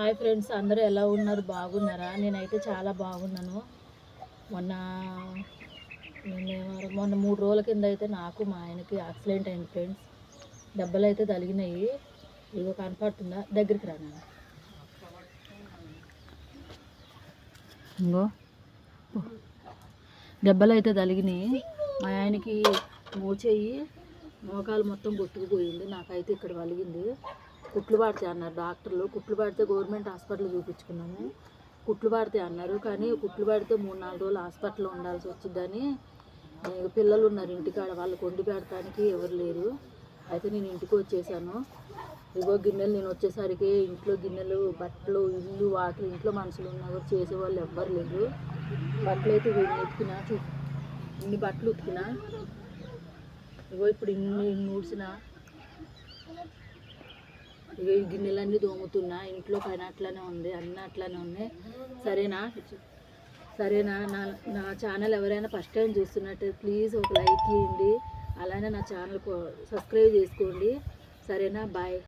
Hi friends, అందరూ ఎలా ఉన్నారు? బాగున్నారా? నేనైతే చాలా బాగున్నాను. మొన్న మొన్న 3 రోజుల కింద అయితే నాకు మా ఆయనకి యాక్సిడెంట్ అయింది ఫ్రెండ్స్. దెబ్బలు అయితే తగిలినాయి. ఇదిగో కనపడుతుందా? దగ్గరికి రా నాన్న. ఇంకో దెబ్బలు అయితే తగిలినాయి. మా ఆయనకి మోచేయి మోకాలు మొత్తం కొట్టుకుపోయింది. నాకైతే ఇక్కడ వలిగింది. కుట్లు పడితే అన్నారు డాక్టర్లు. కుట్లు పడితే గవర్నమెంట్ హాస్పిటల్ చూపించుకున్నాము. కుట్లు పడితే అన్నారు, కానీ కుట్లు పడితే 3-4 రోజులు హాస్పిటల్లో ఉండాల్సి వచ్చిందని. పిల్లలు ఉన్నారు ఇంటికాడ, వాళ్ళకి వండి పెడటానికి ఎవరు లేరు. అయితే నేను ఇంటికి వచ్చేసాను. ఇగో గిన్నెలు, నేను వచ్చేసరికి ఇంట్లో గిన్నెలు, బట్టలు, ఇల్లు, వాకిలు, ఇంట్లో మనుషులు ఉన్నా కూడా చేసేవాళ్ళు ఎవ్వరు లేరు. బట్టలు అయితే ఉతికినా, ఇన్ని బట్టలు ఉతికినా, ఇగో ఇప్పుడు ఇన్ని ఊడ్చిన, ఇక ఈ గిన్నెలన్నీ దోముతున్నా. ఇంట్లో పైన అట్లానే ఉంది, అన్నీ అట్లానే ఉన్నాయి. సరేనా నా ఛానల్ ఎవరైనా ఫస్ట్ టైం చూస్తున్నట్టు ప్లీజ్ ఒక లైక్ ఇవ్వండి. అలానే నా ఛానల్ సబ్స్క్రైబ్ చేసుకోండి. సరేనా? బాయ్.